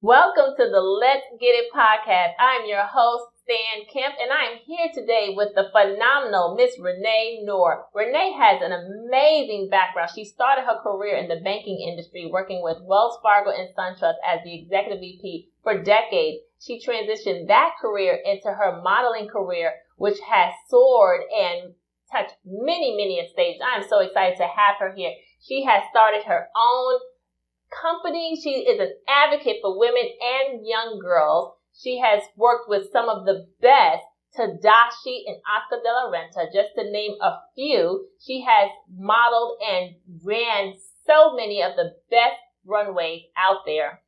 Welcome to the Let's Get It podcast. I'm your host, Stan Kemp, and I am here today with the phenomenal Miss Renee Knorr. Renee has an amazing background. She started her career in the banking industry, working with Wells Fargo and SunTrust as the executive VP for decades. She transitioned that career into her modeling career, which has soared and touched many stages. I am so excited to have her here. She has started her own company. She is an advocate for women and young girls. She has worked with some of the best, Tadashi and Oscar de la Renta, just to name a few. She has modeled and ran so many of the best runways out there.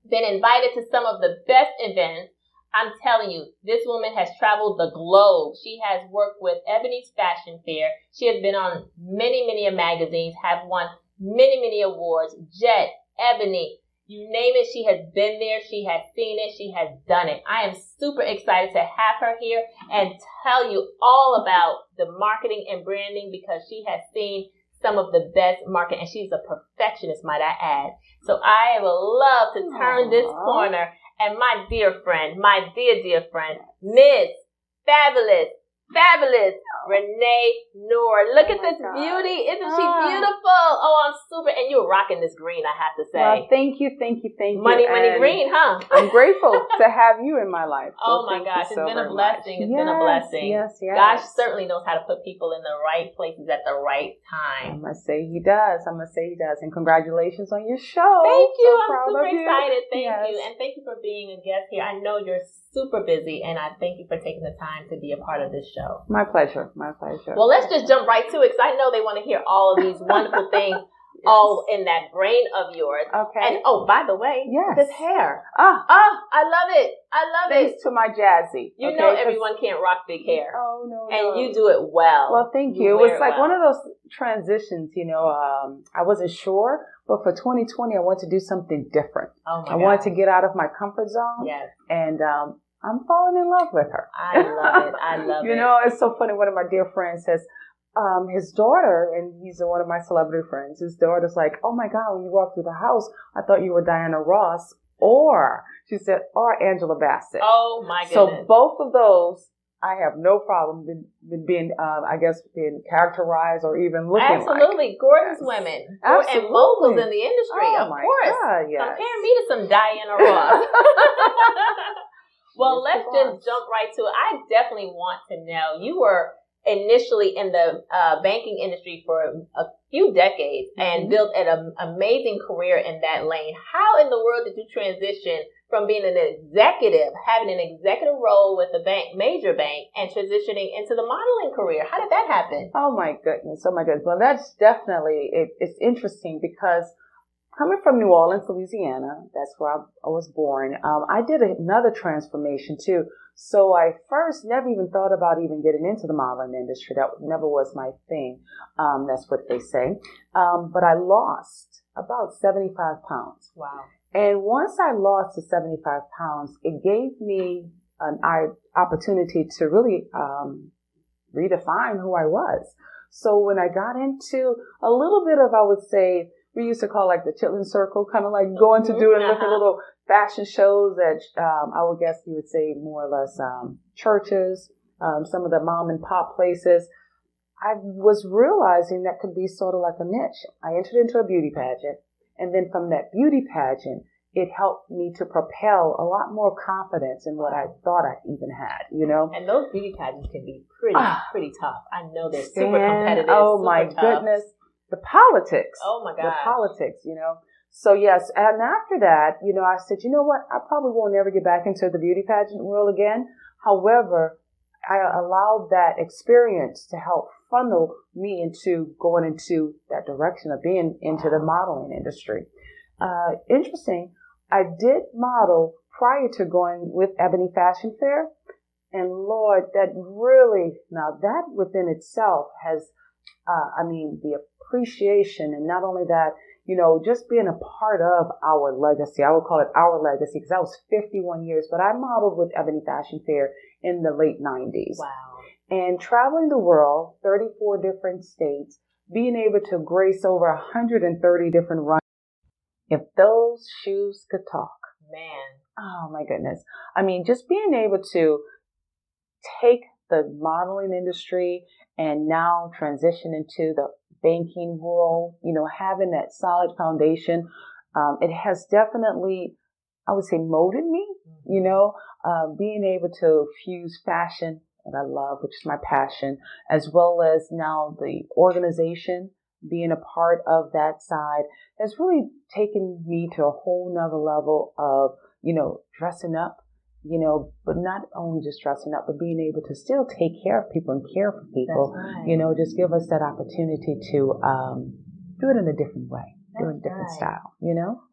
Been invited to some of the best events. I'm telling you, this woman has traveled the globe. She has worked with Ebony's Fashion Fair. She has been on many magazines, have won many awards. Jet, Ebony, you name it, she has been there, she has seen it, she has done it. I am super excited to have her here and tell you all about the marketing and branding because she has seen some of the best marketing and she's a perfectionist, might I add. So I would love to turn this corner and my dear friend, Miss Fabulous Renee Knorr. Look at this beauty. Isn't she beautiful? Oh, I'm super. And you're rocking this green, I have to say. Well, thank you. Money green, huh? I'm grateful to have you in my life. So oh my gosh, it's been a blessing. It's been a blessing. Yes. God certainly knows how to put people in the right places at the right time. I must say he does. And congratulations on your show. Thank you. So I'm super excited. Thank yes. you. And thank you for being a guest here. I know you're super busy, and I thank you for taking the time to be a part of this show. My pleasure. Well, let's just jump right to it because I know they want to hear all of these wonderful things all in that brain of yours. Okay. And by the way, this hair. I love it. Thanks to my Jazzy. You know everyone can't rock big hair. Oh, no. And you do it well. Well, thank you. It was like one of those transitions, I wasn't sure, but for 2020, I wanted to do something different. Oh, my I wanted to get out of my comfort zone. Yes. And I'm falling in love with her. I love it. You know, it's so funny. One of my dear friends says, his daughter, and he's one of my celebrity friends, his daughter's like, oh my God, when you walked through the house, I thought you were Diana Ross, or Angela Bassett. Oh my goodness. So both of those, I have no problem being characterized or even looking Absolutely. Gorgeous women. Absolutely. And moguls in the industry, oh of my course. God, yes. Compare me to some Diana Ross. Well, let's just jump right to it. I definitely want to know, you were initially in the banking industry for a few decades and built an amazing career in that lane. How in the world did you transition from being an executive, having an executive role with a major bank, and transitioning into the modeling career? How did that happen? Oh my goodness. Well, that's definitely, it's interesting because coming from New Orleans, Louisiana, that's where I was born, I did another transformation too. So I first never even thought about even getting into the modeling industry. That never was my thing. That's what they say. But I lost about 75 pounds. Wow. And once I lost the 75 pounds, it gave me an opportunity to really redefine who I was. So when I got into a little bit of, I would say, we used to call like the chitlin circle, kind of like going to do and look at little fashion shows at, I would guess you would say more or less churches, some of the mom and pop places. I was realizing that could be sort of like a niche. I entered into a beauty pageant, and then from that beauty pageant, it helped me to propel a lot more confidence in what I thought I even had, And those beauty pageants can be pretty tough. I know they're super competitive. Oh my goodness. The politics. Oh my God. The politics, So yes, and after that, I said, you know what? I probably won't ever get back into the beauty pageant world again. However, I allowed that experience to help funnel me into going into that direction of being into the modeling industry. Interesting. I did model prior to going with Ebony Fashion Fair. And Lord, that within itself has, the appreciation, and not only that, just being a part of our legacy. I would call it our legacy because that was 51 years, but I modeled with Ebony Fashion Fair in the late 90s. Wow. And traveling the world, 34 different states, being able to grace over 130 different runs. If those shoes could talk. Man. Oh my goodness. I mean, just being able to take the modeling industry and now transition into the banking world, having that solid foundation, it has definitely, I would say, molded me, being able to fuse fashion that I love, which is my passion, as well as now the organization, being a part of that side has really taken me to a whole nother level of, dressing up, but not only just dressing up, but being able to still take care of people and care for people, right. Just give us that opportunity to do it in a different way, do it in a different style,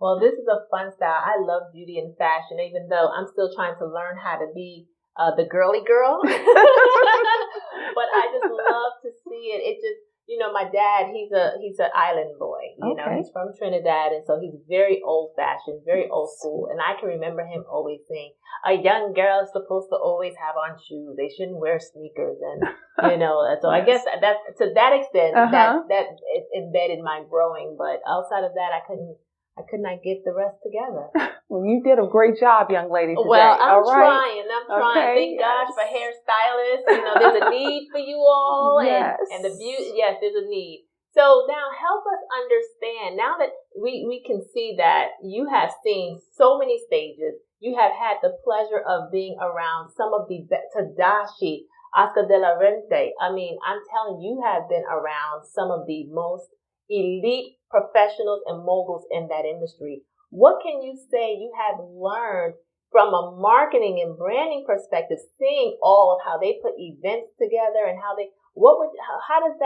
Well, this is a fun style. I love beauty and fashion, even though I'm still trying to learn how to be the girly girl. But I just love to see it. It just, my dad, he's an island boy. He's from Trinidad, and so he's very old fashioned, very old school. And I can remember him always saying, a young girl is supposed to always have on shoes. They shouldn't wear sneakers, and so I guess that to that extent that is embedded in my growing. But outside of that, I could not get the rest together. Well, you did a great job, young lady, today. Well, I'm trying. Okay, thank gosh for hairstylists. There's a need for you all. Yes. And the beauty, yes, there's a need. So now help us understand, now that we can see that you have seen so many stages, you have had the pleasure of being around some of the Tadashi, Oscar de la Renta. I mean, I'm telling you, you have been around some of the most elite professionals and moguls in that industry. What can you say you have learned from a marketing and branding perspective, seeing all of how they put events together and how does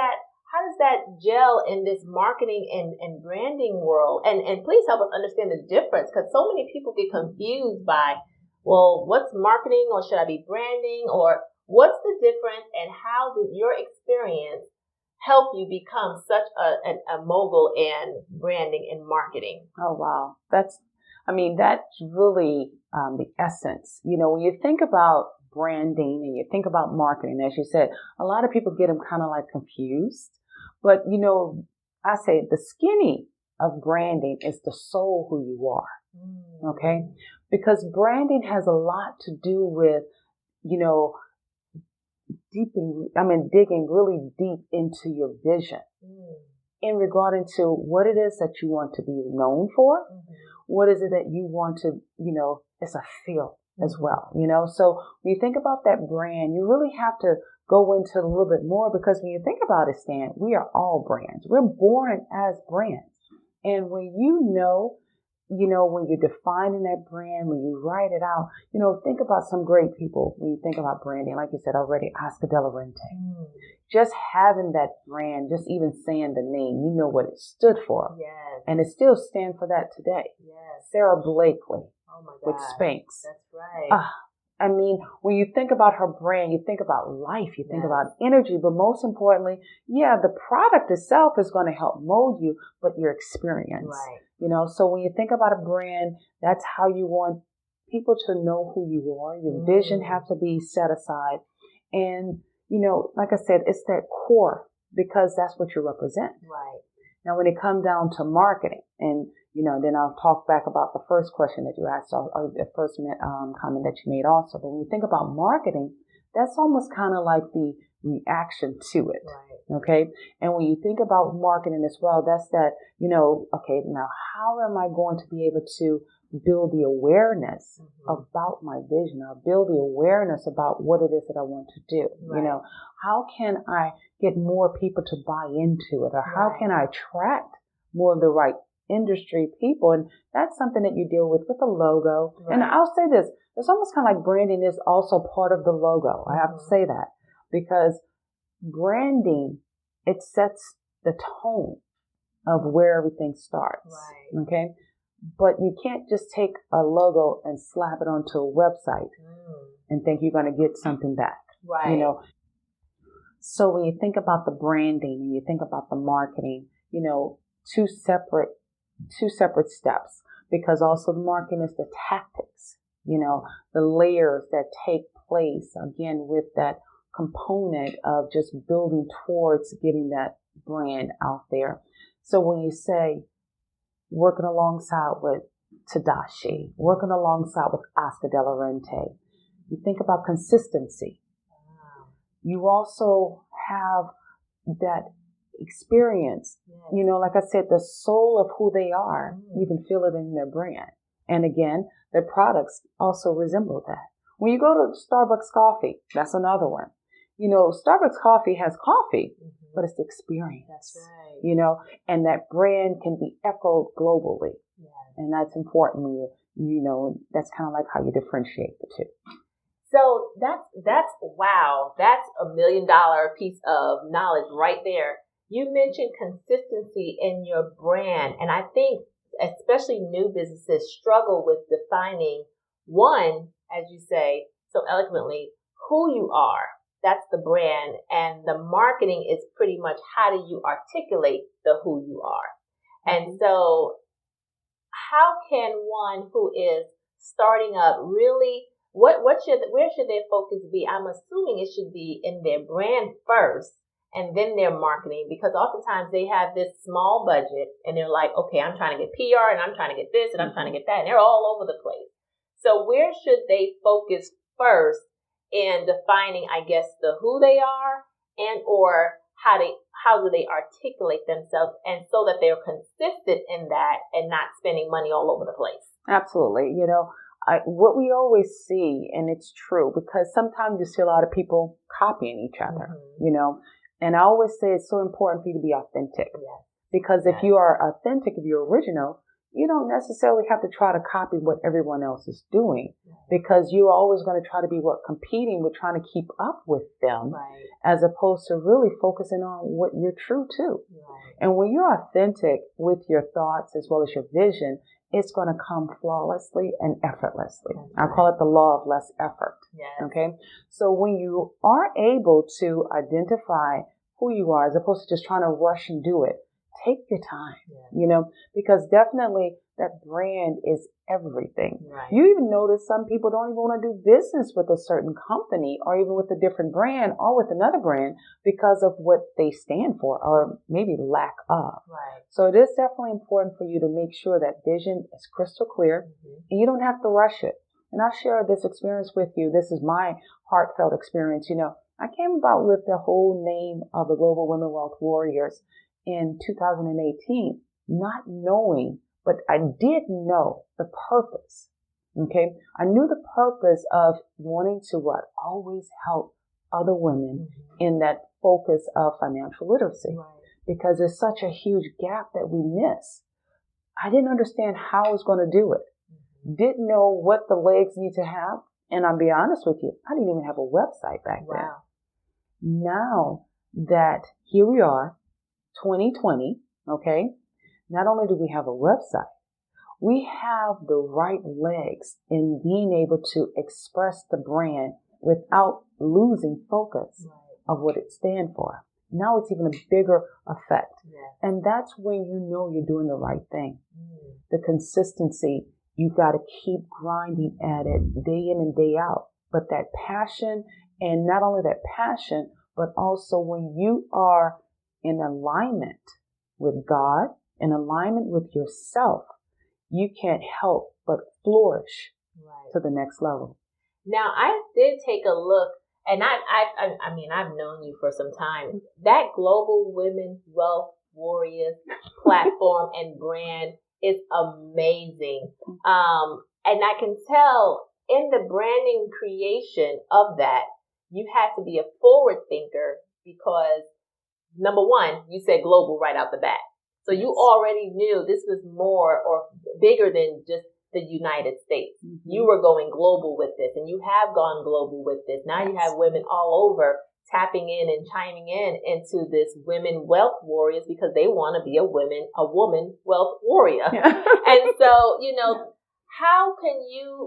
that gel in this marketing and branding world? And please help us understand the difference, because so many people get confused by, well, what's marketing, or should I be branding, or what's the difference, and how did your experience help you become such a mogul in branding and marketing? Oh, wow. That's really the essence. When you think about branding and you think about marketing, as you said, a lot of people get them kind of like confused. But, I say the skinny of branding is the soul who you are. Okay? Because branding has a lot to do with, digging really deep into your vision in regarding to what it is that you want to be known for. What is it that you want to, it's a feel as well, So when you think about that brand, you really have to go into a little bit more, because when you think about it, Stan, we are all brands. We're born as brands. And when when you're defining that brand, when you write it out, think about some great people when you think about branding. Like you said already, Oscar de la Renta. Just having that brand, just even saying the name, what it stood for. Yes. And it still stands for that today. Yes. Sarah Blakely. Oh my God. With Spanx. That's right. When you think about her brand, you think about life, you think about energy, but most importantly, the product itself is going to help mold you, but your experience. Right. So when you think about a brand, that's how you want people to know who you are. Your vision has to be set aside. And, like I said, it's that core, because that's what you represent. Right. Now, when it comes down to marketing, and, then I'll talk back about the first question that you asked, or the first comment that you made also. But when you think about marketing, that's almost kind of like the reaction to it. Right. Okay. And when you think about marketing as well, that's that, okay, now how am I going to be able to build the awareness about my vision, or build the awareness about what it is that I want to do? Right. How can I get more people to buy into it, or how can I attract more of the right industry people? And that's something that you deal with the logo. Right. And I'll say this, it's almost kind of like branding is also part of the logo. I have to say that, because branding, it sets the tone of where everything starts. Right. Okay. But you can't just take a logo and slap it onto a website and think you're going to get something back. Right. So when you think about the branding and you think about the marketing, two separate steps, because also the marketing is the tactics, the layers that take place, again, with that component of just building towards getting that brand out there. So when you say working alongside with Tadashi, working alongside with Oscar De La Renta. You think about consistency. Wow. You also have that experience. Yes. You know, like I said, the soul of who they are, you can feel it in their brand. And again, their products also resemble that. When you go to Starbucks coffee, that's another one. You know, Starbucks coffee has coffee, but it's the experience. That's right. You know, and that brand can be echoed globally. Yes. And that's important when you know, that's kind of like how you differentiate the two. So that's wow. That's $1 million piece of knowledge right there. You mentioned consistency in your brand. And I think especially new businesses struggle with defining one, as you say so eloquently, who you are. That's the brand. And the marketing is pretty much how do you articulate the who you are. And so how can one who is starting up really, where should their focus be? I'm assuming it should be in their brand first and then their marketing, because oftentimes they have this small budget and they're like, okay, I'm trying to get PR and I'm trying to get this and I'm trying to get that, and they're all over the place. So where should they focus first in defining, I guess, the who they are and or how do they articulate themselves, and so that they're consistent in that and not spending money all over the place? Absolutely. You know, what we always see, and it's true, because sometimes you see a lot of people copying each other, you know, and I always say it's so important for you to be authentic. Yes. Because if you are authentic, if you're original, you don't necessarily have to try to copy what everyone else is doing, because you're always going to try to be competing with, trying to keep up with them, as opposed to really focusing on what you're true to. And when you're authentic with your thoughts as well as your vision, it's going to come flawlessly and effortlessly. I call it the law of less effort. Okay. So when you are able to identify who you are, as opposed to just trying to rush and do it, take your time, you know, because definitely that brand is everything. You even notice some people don't even want to do business with a certain company or even with a different brand or with another brand because of what they stand for or maybe lack of. So it is definitely important for you to make sure that vision is crystal clear, and you don't have to rush it. And I'll share this experience with you. This is my heartfelt experience. You know, I came about with the whole name of the Global Women Wealth Warriors in 2018, not knowing, but I did know the purpose. Okay. I knew the purpose of wanting to always help other women in that focus of financial literacy, because there's such a huge gap that we miss. I didn't understand how I was going to do it. Didn't know what the legs need to have. And I'll be honest with you, I didn't even have a website back then. Now that here we are, 2020, okay, not only do we have a website, we have the right legs in being able to express the brand without losing focus of what it stands for. Now it's even a bigger effect. And that's when you know you're doing the right thing. The consistency, you got to keep grinding at it day in and day out. But that passion, and not only that passion, but also when you are in alignment with God, in alignment with yourself, you can't help but flourish to the next level. Now, I did take a look, and I mean, I've known you for some time. That Global Women Wealth Warriors platform and brand is amazing. And I can tell in the branding creation of that, you had to be a forward thinker, because number one, you said global right out the bat. So you already knew this was more or bigger than just the United States. You were going global with this, and you have gone global with this. Now you have women all over tapping in and chiming in into this women wealth warriors, because they want to be a woman wealth warrior. And so, you know,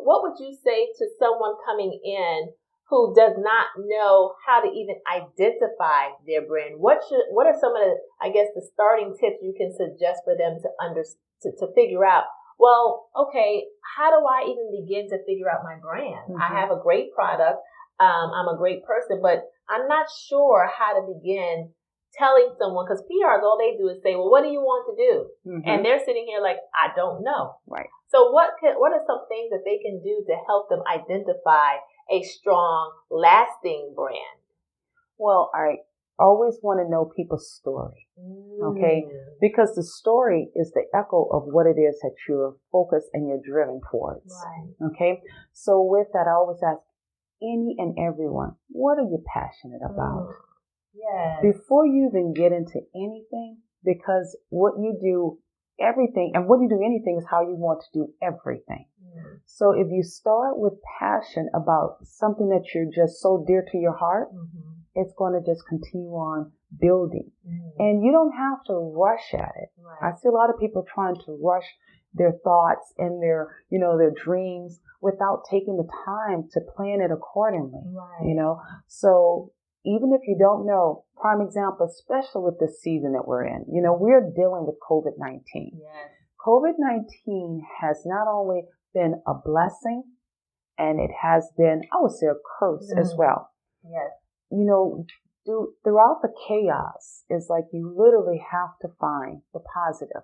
what would you say to someone coming in who does not know how to even identify their brand? What are some of the, I guess, the starting tips you can suggest for them to figure out, well, okay, how do I even begin to figure out my brand? I have a great product. I'm a great person, but I'm not sure how to begin telling someone, because PRs, all they do is say, well, what do you want to do? Mm-hmm. And they're sitting here like, I don't know. Right. So what are some things that they can do to help them identify a strong, lasting brand? Well, I always want to know people's story, okay? Because the story is the echo of what it is that you're focused and you're driven towards, right. Okay? So with that, I always ask any and everyone, what are you passionate about? Yes. Before you even get into anything, because what you do everything, and what you do anything is how you want to do everything. So if you start with passion about something that you're just so dear to your heart, it's going to just continue on building. And you don't have to rush at it. Right. I see a lot of people trying to rush their thoughts and their, their dreams without taking the time to plan it accordingly. Right. So even if you don't know, prime example, especially with this season that we're in, we're dealing with COVID-19. Yes. COVID-19 has not only been a blessing, and it has been, I would say, a curse as well. Yes. Throughout the chaos, it's like you literally have to find the positive.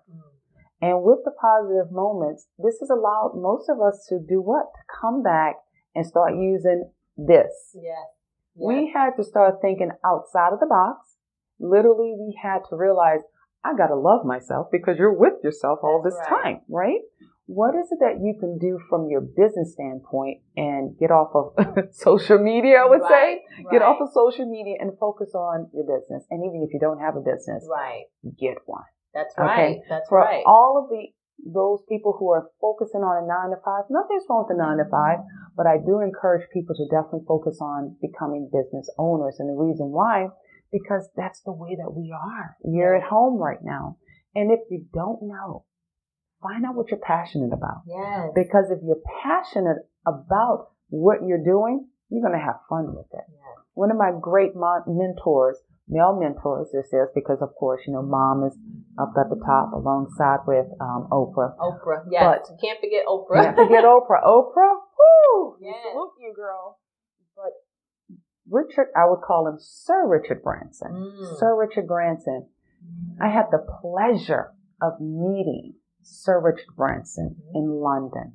And with the positive moments, this has allowed most of us to do what? To come back and start using this. Yes. We had to start thinking outside of the box. Literally, we had to realize, I got to love myself, because you're with yourself all this time, right? What is it that you can do from your business standpoint and get off of social media, I would say? Get off of social media and focus on your business. And even if you don't have a business, get one. That's right. Okay? That's For right. all of those people who are focusing on a 9-to-5, nothing's wrong with a 9-to-5, but I do encourage people to definitely focus on becoming business owners. And the reason why, because that's the way that we are. You're at home right now. And if you don't know, find out what you're passionate about. Yes. Because if you're passionate about what you're doing, you're going to have fun with it. Yes. One of my great mentors, male mentors, this is because, of course, mom is up at the top alongside with Oprah. Oprah, yes. But you can't forget Oprah. Can't forget Oprah. Oprah, woo! Yes. Salute you, girl. But Richard, I would call him Sir Richard Branson. Sir Richard Branson. I had the pleasure of meeting Sir Richard Branson in London.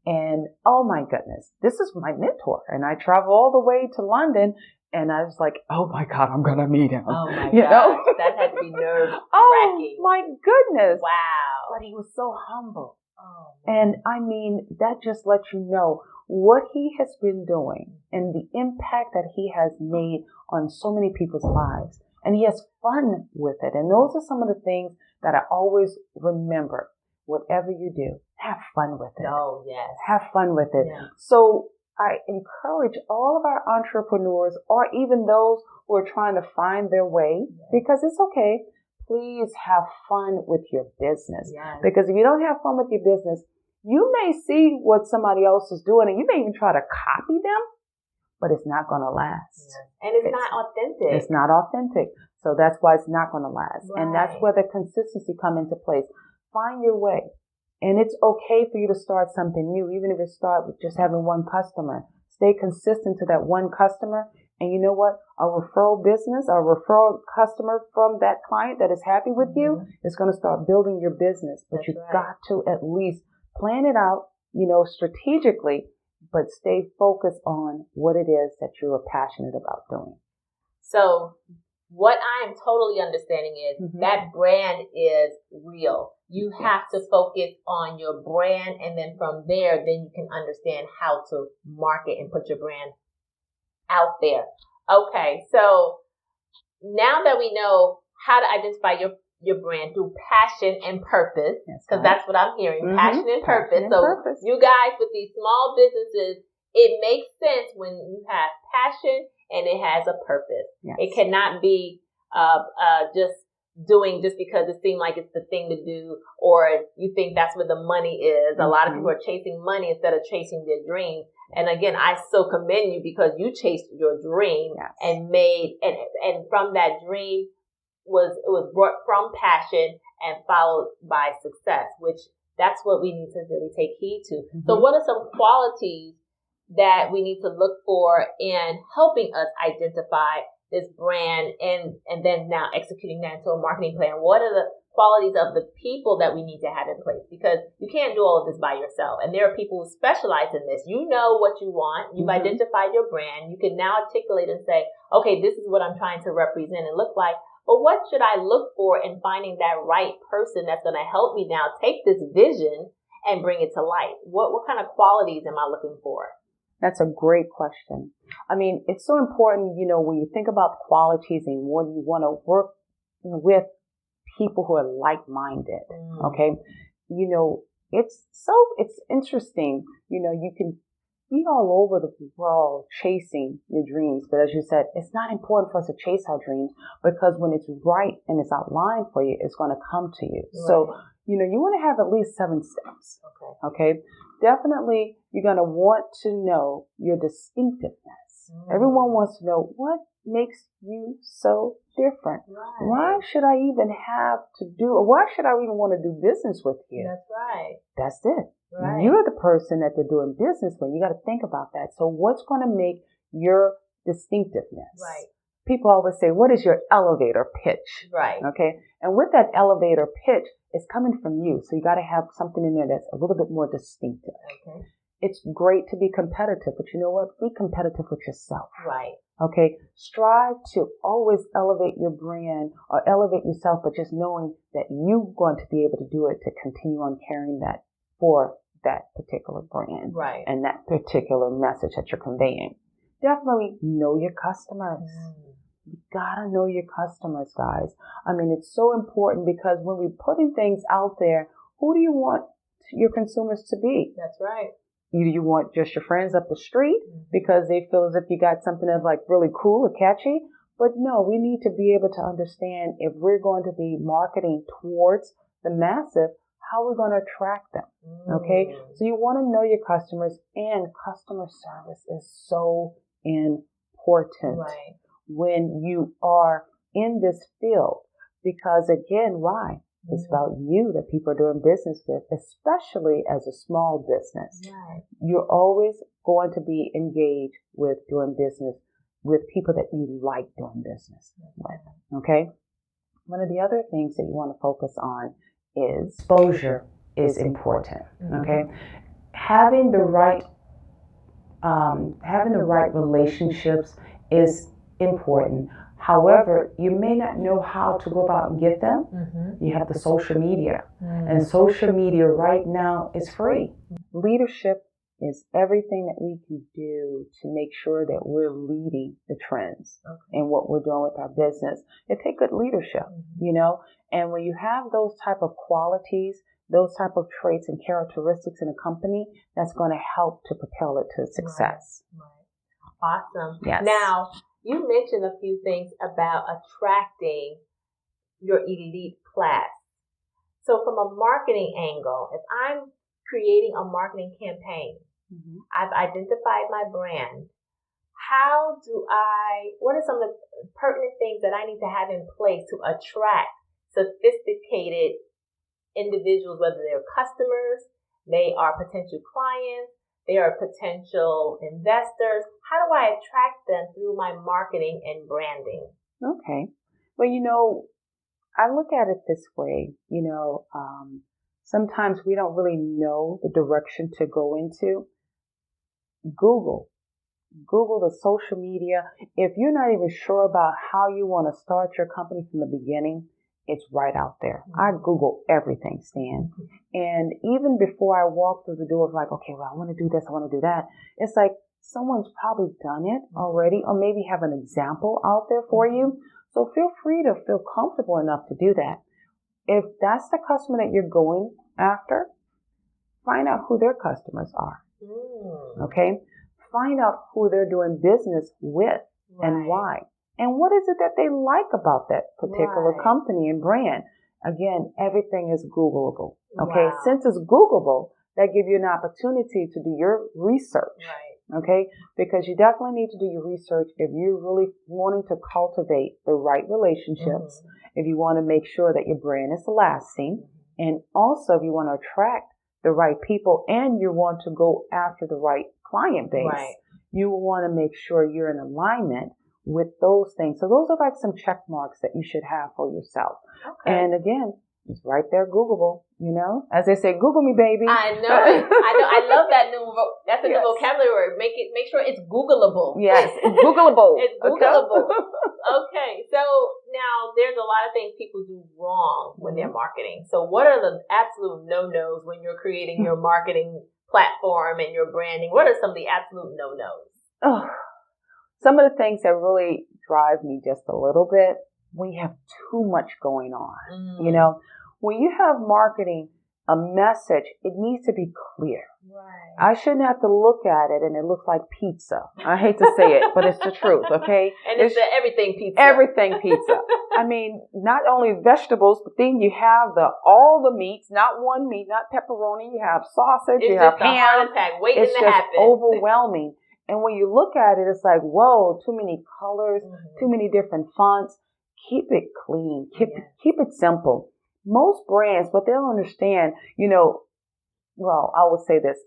And oh my goodness, this is my mentor. And I travel all the way to London, and I was like, oh my God, I'm going to meet him. Oh my God. That had to be nerve-wracking. Oh my goodness. Wow. But he was so humble. Oh, and I mean, that just lets you know what he has been doing and the impact that he has made on so many people's lives. And he has fun with it. And those are some of the things that I always remember. Whatever you do, have fun with it. Oh, yes. Have fun with it. Yeah. So I encourage all of our entrepreneurs, or even those who are trying to find their way, because it's okay. Please have fun with your business. Yes. Because if you don't have fun with your business, you may see what somebody else is doing, and you may even try to copy them, but it's not going to last. Yes. And it's not authentic. It's not authentic. So that's why it's not going to last. Right. And that's where the consistency come into place. Find your way. And it's okay for you to start something new, even if it starts with just having one customer. Stay consistent to that one customer. And you know what? A referral business, a referral customer from that client that is happy with you is going to start building your business. But you've got to at least plan it out, strategically, but stay focused on what it is that you are passionate about doing. So what I am totally understanding is that brand is real. You have to focus on your brand, and then from there, then you can understand how to market and put your brand out there. Okay, so now that we know how to identify your brand through passion and purpose, because that's what I'm hearing, passion and purpose. Purpose. You guys with these small businesses, it makes sense when you have passion and it has a purpose. Yes. It cannot be just doing just because it seemed like it's the thing to do, or you think that's where the money is. A lot of people are chasing money instead of chasing their dreams. And again, I so commend you because you chased your dream and made, and from that dream it was brought from passion and followed by success, which that's what we need to really take heed to. So what are some qualities that we need to look for in helping us identify this brand and then now executing that into a marketing plan? What are the qualities of the people that we need to have in place? Because you can't do all of this by yourself. And there are people who specialize in this. You know what you want. You've identified your brand. You can now articulate and say, okay, this is what I'm trying to represent and look like. But what should I look for in finding that right person that's going to help me now take this vision and bring it to life? What kind of qualities am I looking for? That's a great question. I mean, it's so important, when you think about qualities and when you want to work with people who are like-minded. Okay. It's interesting. You can be all over the world chasing your dreams. But as you said, it's not important for us to chase our dreams because when it's right and it's outlined for you, it's going to come to you. Right. So, you want to have at least 7 steps. Okay. Definitely, you're going to want to know your distinctiveness. Everyone wants to know what makes you so different. Right. Why should I even why should I even want to do business with you? That's right. That's it. Right. You're the person that they're doing business with. You got to think about that. So what's going to make your distinctiveness? Right. People always say, what is your elevator pitch? Right. Okay. And with that elevator pitch, it's coming from you. So you got to have something in there that's a little bit more distinctive. Okay. It's great to be competitive, but you know what? Be competitive with yourself. Right. Okay. Strive to always elevate your brand or elevate yourself, but just knowing that you're going to be able to do it to continue on carrying that for that particular brand. Right. And that particular message that you're conveying. Definitely know your customers. You gotta know your customers, guys. I mean, it's so important because when we're putting things out there, who do you want your consumers to be? That's right. Either you want just your friends up the street because they feel as if you got something that's like really cool or catchy. But no, we need to be able to understand if we're going to be marketing towards the massive, how we're going to attract them. Okay. So you want to know your customers, and customer service is so important. Right. When you are in this field, because again, why? It's about you that people are doing business with, especially as a small business. Right. You're always going to be engaged with doing business with people that you like doing business with. Okay. One of the other things that you want to focus on is exposure is important. Okay. Having the right relationships is important. However, you may not know how to go about and get them. You have the social media. And social media right now is free. Leadership is everything that we can do to make sure that we're leading the trends in what we're doing with our business. It takes good leadership, and when you have those type of qualities, those type of traits and characteristics in a company, that's going to help to propel it to success. Right. Awesome. Yes. Now, you mentioned a few things about attracting your elite class. So from a marketing angle, if I'm creating a marketing campaign, I've identified my brand. What are some of the pertinent things that I need to have in place to attract sophisticated individuals, whether they're customers, they are potential clients, they are potential investors? How do I attract them through my marketing and branding? Okay. Well, I look at it this way, sometimes we don't really know the direction to go into. Google the social media. If you're not even sure about how you want to start your company from the beginning, it's right out there. I Google everything, Stan. And even before I walk through the door of like, okay, well, I want to do this, I want to do that. It's like someone's probably done it already, or maybe have an example out there for you. So feel free to feel comfortable enough to do that. If that's the customer that you're going after, find out who their customers are. Okay? Find out who they're doing business with and why. And what is it that they like about that particular company and brand? Again, everything is Googleable. Okay? Wow. Since it's Googleable, that gives you an opportunity to do your research. Right. Okay? Because you definitely need to do your research if you're really wanting to cultivate the right relationships, if you want to make sure that your brand is lasting, and also if you want to attract the right people and you want to go after the right client base, you want to make sure you're in alignment with those things. So those are like some check marks that you should have for yourself. Okay. And again, it's right there, Googleable, as they say, Google me, baby. I know it. I love that that's a new vocabulary word. Make sure it's Googleable. Yes, it's Googleable. It's Googleable. Okay. So now there's a lot of things people do wrong when they're marketing. So what are the absolute no-nos when you're creating your marketing platform and your branding? What are some of the absolute no-nos? Oh, some of the things that really drive me just a little bit, we have too much going on. When you have marketing, a message, it needs to be clear. Right. I shouldn't have to look at it and it looks like pizza. I hate to say it, but it's the truth, okay? And it's the everything pizza. Everything pizza. I mean, not only vegetables, but then you have all the meats, not one meat, not pepperoni. You have sausage, you have ham. It's just a heart attack waiting to happen. It's just overwhelming. And when you look at it, it's like, whoa, too many colors, too many different fonts. Keep it clean. Keep it simple. Most brands, what they'll understand, well, I will say this.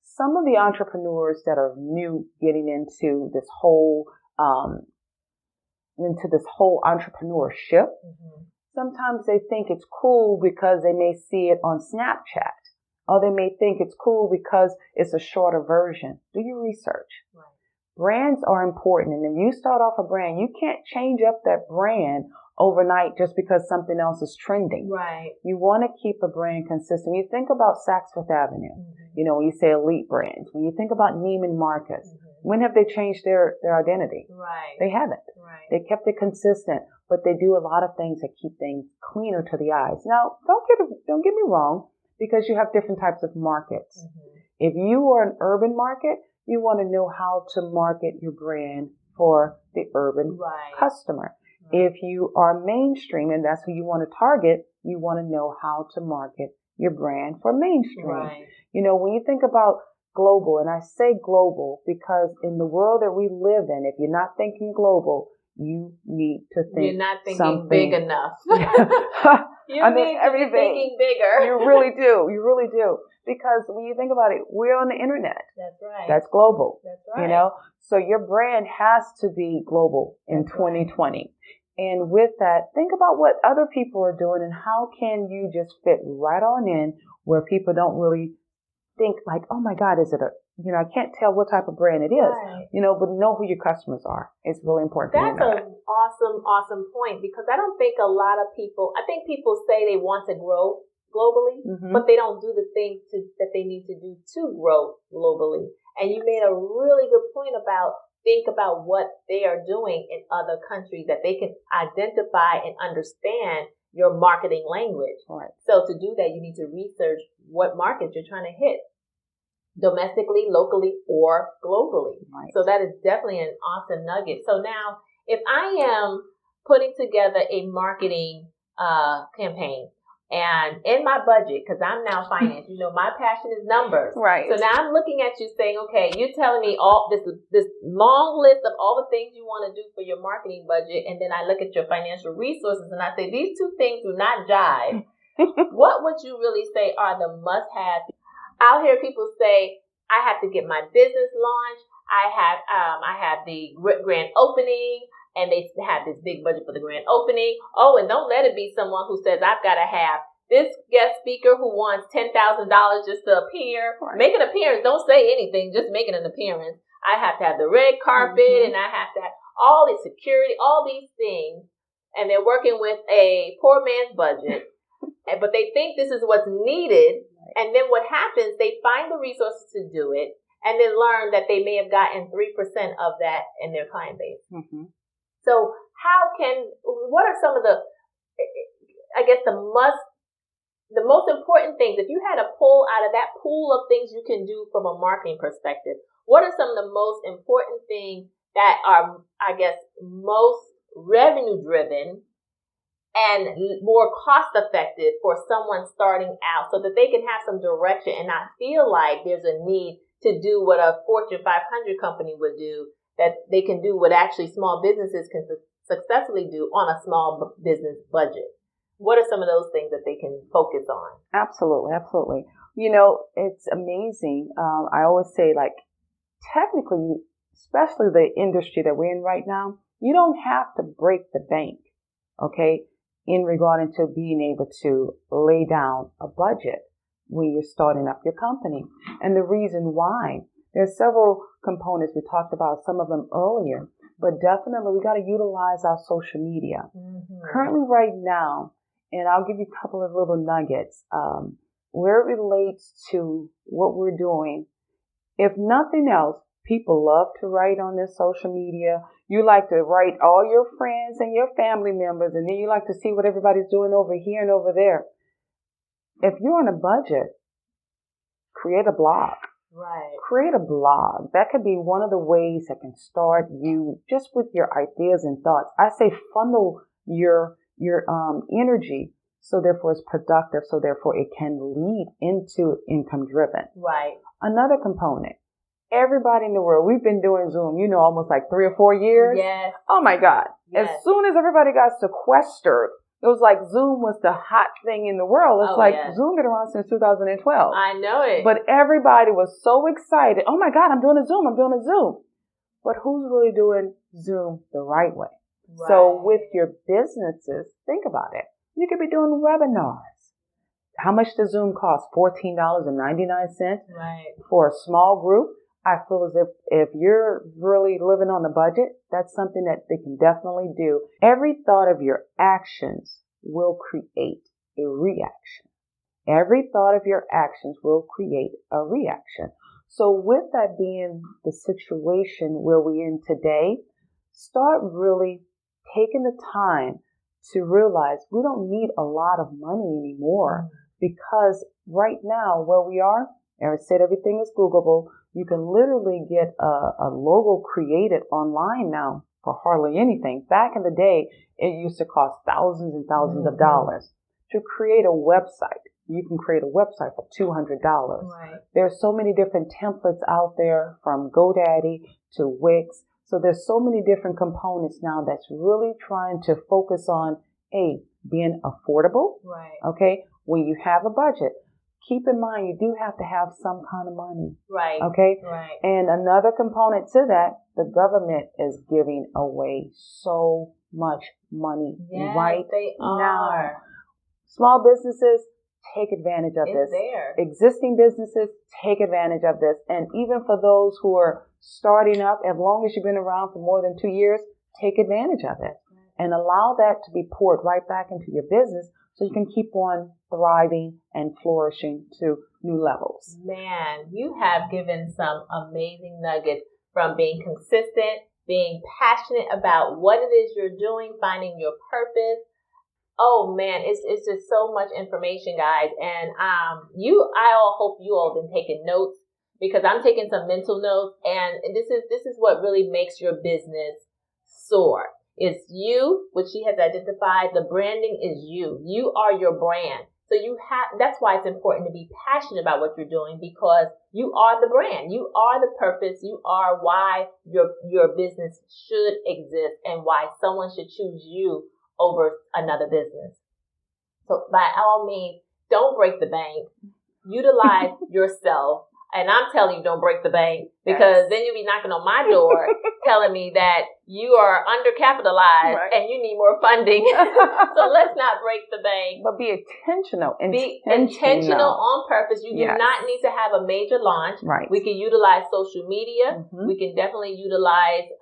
Some of the entrepreneurs that are new getting into this whole entrepreneurship, sometimes they think it's cool because they may see it on Snapchat. Or they may think it's cool because it's a shorter version. Do your research. Right. Brands are important. And if you start off a brand, you can't change up that brand overnight just because something else is trending. Right. You want to keep a brand consistent. When you think about Saks Fifth Avenue, when you say elite brands, when you think about Neiman Marcus, when have they changed their identity? Right. They haven't. Right. They kept it consistent, but they do a lot of things that keep things cleaner to the eyes. Now, don't get me wrong, because you have different types of markets. If you are an urban market, you want to know how to market your brand for the urban customer. If you are mainstream and that's who you want to target, you want to know how to market your brand for mainstream. Right. When you think about global, and I say global because in the world that we live in, if you're not thinking global, you need to think You're not thinking something big enough. You need to be thinking bigger. You really do. You really do. Because when you think about it, we're on the internet. That's right. That's global. That's right. So your brand has to be global in 2020. Right. And with that, think about what other people are doing and how can you just fit right on in where people don't really think like, oh my God, is it I can't tell what type of brand it is, right. But know who your customers are. It's really important. That's an awesome point because I don't think a lot of people, I think people say they want to grow globally, but they don't do the things that they need to do to grow globally. And you made a really good point think about what they are doing in other countries that they can identify and understand your marketing language. Right. So to do that, you need to research what markets you're trying to hit. Domestically, locally, or globally. Right. So that is definitely an awesome nugget. So now, if I am putting together a marketing campaign, and in my budget, because I'm now finance, my passion is numbers. Right. So now I'm looking at you saying, okay, you're telling me all this long list of all the things you want to do for your marketing budget, and then I look at your financial resources and I say, these two things do not jive. What would you really say are the must-haves? I'll hear people say, I have to get my business launched. I have the grand opening, and they have this big budget for the grand opening. Oh, and don't let it be someone who says, I've got to have this guest speaker who wants $10,000 just to appear. Right. Make an appearance. Don't say anything. Just make an appearance. I have to have the red carpet, and I have to have all the security, all these things. And they're working with a poor man's budget, but they think this is what's needed. And then what happens, they find the resources to do it and then learn that they may have gotten 3% of that in their client base. So what are some of the most important things, if you had to pull out of that pool of things you can do from a marketing perspective, what are some of the most important things that are, most revenue driven and more cost effective for someone starting out so that they can have some direction and not feel like there's a need to do what a Fortune 500 company would do, that they can do what actually small businesses can successfully do on a small business budget? What are some of those things that they can focus on? Absolutely. Absolutely. It's amazing. I always say, technically, especially the industry that we're in right now, You don't have to break the bank, okay, in regarding to being able to lay down a budget when you're starting up your company. And the reason why, there's several components. We talked about some of them earlier, but definitely we got to utilize our social media. Mm-hmm. Currently right now, and I'll give you a couple of little nuggets, where it relates to what we're doing. If nothing else, people love to write on their social media. You like to write all your friends and your family members, and then you like to see what everybody's doing over here and over there. If you're on a budget, create a blog. Right. Create a blog. That could be one of the ways that can start you just with your ideas and thoughts. I say funnel your energy, so therefore it's productive, so therefore it can lead into income driven. Right. Another component. Everybody in the world, we've been doing Zoom, almost like 3 or 4 years. Yes. Oh my God. Yes. As soon as everybody got sequestered, it was like Zoom was the hot thing in the world. It's Zoom been around since 2012. I know it. But everybody was so excited. Oh my God, I'm doing a Zoom. But who's really doing Zoom the right way? Right. So with your businesses, think about it. You could be doing webinars. How much does Zoom cost? $14.99 right. for a small group. I feel as if you're really living on a budget, that's something that they can definitely do. Every thought of your actions will create a reaction. Every thought of your actions will create a reaction. So with that being the situation where we're in today, start really taking the time to realize we don't need a lot of money anymore, because right now where we are, and I said everything is Googleable. You can literally get a logo created online now for hardly anything. Back in the day, it used to cost thousands and thousands of dollars to create a website. You can create a website for $200. Right. There's so many different templates out there, from GoDaddy to Wix. So there's so many different components now that's really trying to focus on being affordable. Right. Okay. When you have a budget, keep in mind, you do have to have some kind of money. Right. Okay? Right. And another component to that, the government is giving away so much money right they now. Are. Small businesses, take advantage of it's this. There. Existing businesses, take advantage of this. And even for those who are starting up, as long as you've been around for more than 2 years, take advantage of it. And allow that to be poured right back into your business, so you can keep on thriving and flourishing to new levels. Man, you have given some amazing nuggets, from being consistent, being passionate about what it is you're doing, finding your purpose. Oh man, it's just so much information, guys. And I hope you all been taking notes, because I'm taking some mental notes, and this is what really makes your business soar. It's you, which she has identified. The branding is you. You are your brand. So that's why it's important to be passionate about what you're doing, because you are the brand. You are the purpose. You are why your business should exist, and why someone should choose you over another business. So by all means, don't break the bank. Utilize yourself. And I'm telling you, don't break the bank, because then you'll be knocking on my door telling me that you are undercapitalized and you need more funding. So let's not break the bank. But be intentional. Be intentional on purpose. You do not need to have a major launch. Right. We can utilize social media. Mm-hmm. We can definitely utilize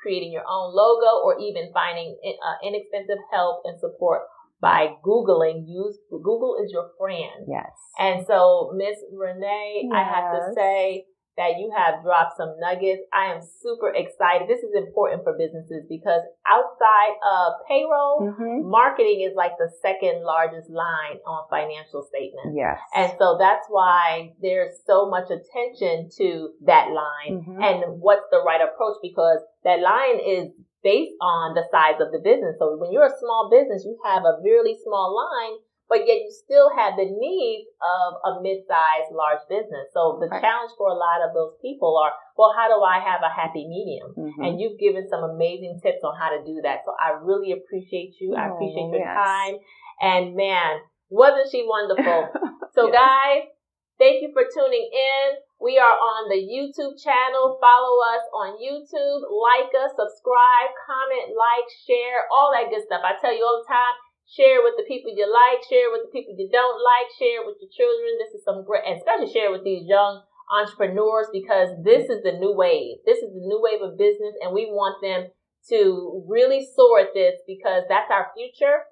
creating your own logo, or even finding inexpensive help and support by Googling. Google is your friend. Yes. And so, Miss Renee, I have to say that you have dropped some nuggets. I am super excited. This is important for businesses, because outside of payroll, marketing is like the second largest line on financial statements. Yes. And so that's why there's so much attention to that line and what's the right approach, because that line is based on the size of the business. So when you're a small business, you have a really small line, but yet you still have the needs of a mid-sized, large business. So the challenge for a lot of those people are, well, how do I have a happy medium? And you've given some amazing tips on how to do that. So I really appreciate you. I appreciate your time. And man, wasn't she wonderful? So guys, Thank you for tuning in. We are on the YouTube channel. Follow us on YouTube. Like us, subscribe, comment, like, share, all that good stuff. I tell you all the time, share with the people you like, share with the people you don't like, share with your children. This is some great, and especially share with these young entrepreneurs, because this is the new wave. This is the new wave of business, and we want them to really soar at this, because that's our future.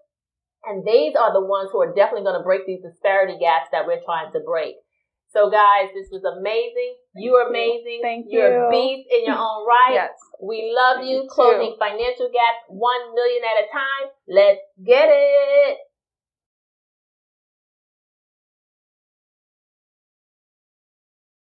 And these are the ones who are definitely going to break these disparity gaps that we're trying to break. So guys, this was amazing. You are amazing. Thank you. You're a beast in your own right. Yes. We love you. You Closing too. financial gaps 1 million at a time. Let's get it.